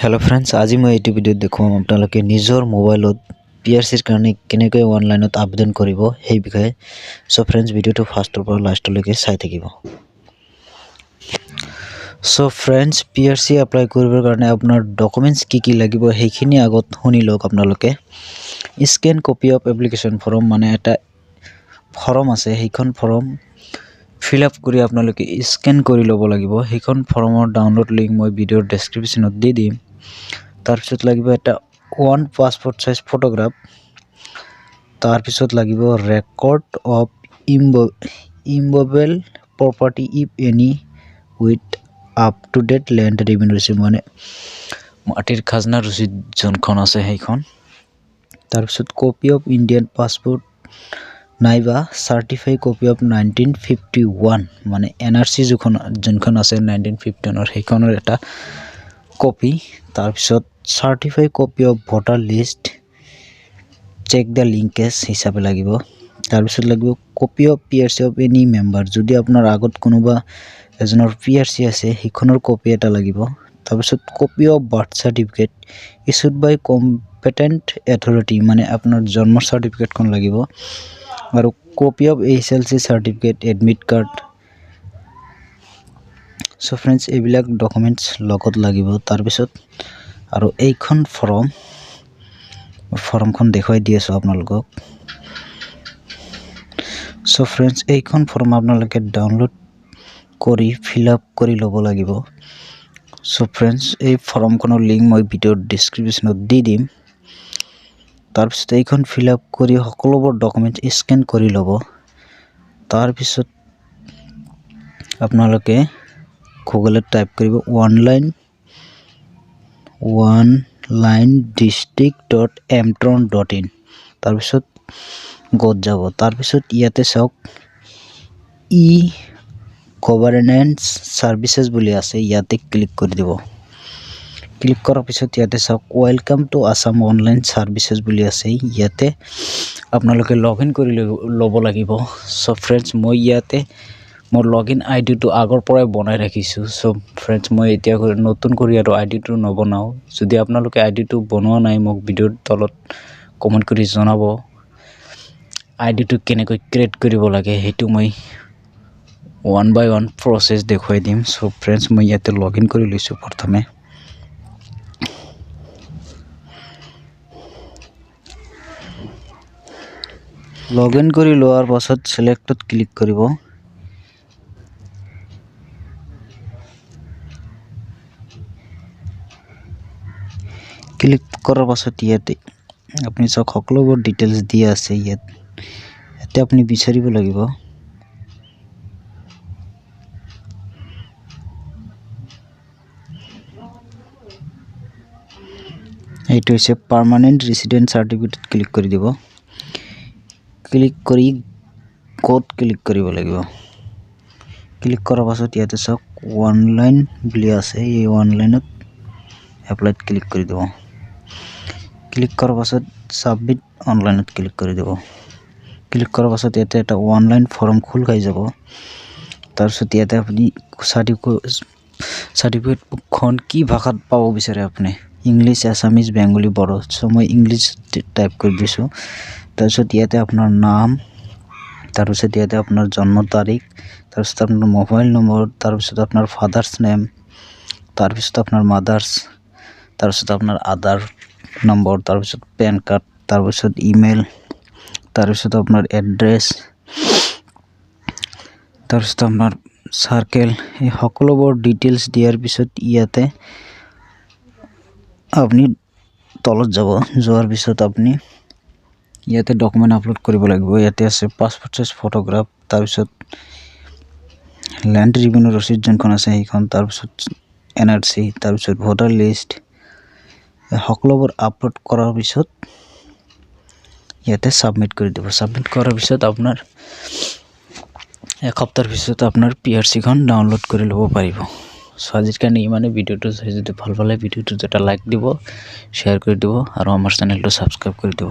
Hello friends, आज मैं ये भिडिओ देखुवाम आपनालोके निजर मोबाइलत PRC कारणे केनेকৈ ऑनलाइनत आवेदन करिब সেই বিষয়ে। सो फ्रेंड्स, भिडिओটো फार्स्टर পৰা লাষ্টলৈকে চাই থাকিব। सो फ्रेंड्स, PRC एप्लाई কৰিবৰ কাৰণে আপোনাৰ ডকুমেন্টস কি লাগিব সেইখিনি আগত শুনি লওক আপোনালোকে। Scan copy of application form মানে এটা ফর্ম আছে, সেইখন ফর্ম fill up কৰি আপোনালোকে স্ক্যান কৰি ল'ব লাগিব। সেইখন ফৰ্মৰ ডাউনলোড লিংক মই ভিডিওৰ ডেসক্ৰিপচনত দি দিম। তাৰ পিছত লাগিব এটা ওৱান পাসপোৰ্ট সাইজ ফটোগ্ৰাফ। তাৰ পিছত লাগিব record of immovable property if any with up to date land revenue receipt মানে মাটিৰ খাজনা ৰচিদ যোনখন আছে সেইখন। তাৰ পিছত কপি অফ ইণ্ডিয়ান পাসপোৰ্ট নাইবা সাৰ্টিফাইড কপি অফ 1951 মানে NRC যোনখন আছে 1951 সেইখনৰ এটা কপি। তাৰ পিছত certified copy of voter list check the linkage হিচাপে লাগিব। তাৰ পিছত লাগিব copy of PRC of any member, যদি আপোনাৰ আগত কোনোবা এজনৰ PRC আছে সেইখনৰ কপি এটা লাগিব। তাৰ পিছত copy of birth certificate issued by competent authority মানে আপোনাৰ জন্ম সাৰ্টিফিকেটখন লাগিব। আৰু copy of HLC certificate admit card. So friends, এইবিলাক ডকুমেন্টস লগত লাগিব। তাৰ পিছত আৰু এইখন ফৰ্মখন দেখুৱাই দি আছো আপোনালোকক। সো फ्रेंड्स, এইখন ফৰ্ম আপোনালোকে ডাউনলোড কৰি fill up কৰি ল'ব লাগিব। সো फ्रेंड्स, এই ফৰ্মখনৰ লিংক মই ভিডিওৰ ডেসক্ৰিপচনত দি দিম। তাৰ পিছত এইখন fill up কৰি সকলোবোৰ ডকুমেন্ট স্ক্যান কৰি ল'ব। তাৰ পিছত আপোনালোকে গুগলত টাইপ কৰিব onlinedistrict.mtron.in। তাৰ পিছত গত যাব। তাৰ পিছত ইয়াতে চাওক ই গভৰ্নেন্স সাৰ্ভিসেস বুলি আছে, ইয়াতে ক্লিক কৰি দিব। ক্লিক কৰাৰ পিছত ইয়াতে চাওক ওয়েলকাম টু আসাম অনলাইন সাৰ্ভিসেস বুলি আছে, ইয়াতে আপোনালোকে লগইন কৰি ল'ব লাগিব। সো फ्रेंड्स, মই ইয়াতে মোৰ লগইন আইডিটো আগৰ পৰাই বনাই ৰাখিছো। সো फ्रेंड्स, মই এতিয়া নতুন কৰি আৰু আইডিটো নবনাও। যদি আপোনালোকে আইডিটো বনোৱা নাই মোক ভিডিওৰ তলত কমেন্ট কৰি জনাব। আইডিটো কেনেকৈ ক্ৰিয়েট কৰিব লাগে সেইটো মই ওৱান বাই ওৱান প্ৰসেস দেখুৱাই দিম। সো फ्रेंड्स, মই ইয়াতে লগইন কৰি লৈছো। প্ৰথমে লগইন কৰি লোৱাৰ পাছত সিলেক্টত ক্লিক কৰিব। ক্লিক কৰাৰ পাছত ইয়াতে আপুনি চাওক সকলোবোৰ ডিটেইলছ দিয়া আছে। ইয়াতে আপুনি বিচাৰিব লাগিব। এইটো হৈছে পাৰ্মানেন্ট ৰেসিডেন্ট সাৰ্টিফিকেট, ক্লিক কৰি দিব। ক্লিক কৰি কোড ক্লিক কৰিব লাগিব। ক্লিক কৰাৰ পাছত ইয়াতে চাওক অনলাইন বুলি আছে, এই অনলাইনত এপ্লাইত ক্লিক কৰি দিব। ক্লিক কৰাৰ পাছত সাবমিট অনলাইনত ক্লিক কৰি দিব। ক্লিক কৰাৰ পাছত ইয়াতে এটা অনলাইন ফৰ্ম খোল খাই যাব। তাৰ পিছত ইয়াতে আপুনি সাৰ্টিফিকেটখন কি ভাষাত পাব বিচাৰে আপুনি, ইংলিশ, আসামিজ, বেঙ্গলি, বড়ো। সো মই ইংলিশ টাইপ কৰি দিছো। তাৰ পিছত ইয়াতে আপোনাৰ নাম, তাৰ পিছত ইয়াতে আপোনাৰ জন্ম তাৰিখ, তাৰ পিছত আপোনাৰ মোবাইল নম্বৰ, তাৰ পিছত আপোনাৰ ফাদাৰ্স নেম, তাৰ পিছত আপোনাৰ মাদাৰ্স, তাৰ পিছত আপোনাৰ আধাৰ নম্বৰ, তাৰ পিছত পেন কাৰ্ড, তাৰ পিছত ইমেইল, তাৰ পিছত আপোনাৰ এড্ৰেছ, তাৰ পিছত আপোনাৰ সাৰ্কেল। এই সকলোবোৰ ডিটেইলছ দিয়াৰ পিছত ইয়াতে আপনি তলত যাব। যোৱাৰ পিছত আপনি ইয়াতে ডকুমেন্ট আপলোড কৰিব লাগিব। ইয়াতে আছে পাসপোৰ্ট সাইজ ফটোগ্ৰাফ, তাৰ পিছত ল্যান্ড ৰেভিনিউ ৰচিদ যোনখন আছে সেইখন, তাৰ পিছত NRC, তাৰ পিছত ভোটাৰ লিষ্ট। সকলোবোৰ আপলোড কৰাৰ পিছত ইয়াতে সাবমিট কৰি দিব। সাবমিট কৰাৰ পিছত আপোনাৰ এক সপ্তাহৰ পিছত আপোনাৰ PRC খন ডাউনলোড কৰি ল'ব পাৰিব। সো আজিৰ কাৰণে ইমানে। ভিডিওটো চাই যদি ভাল পালে ভিডিওটো এটা লাইক দিব, শ্বেয়াৰ কৰি দিব আৰু আমাৰ চেনেলটো সাবস্ক্ৰাইব কৰি দিব।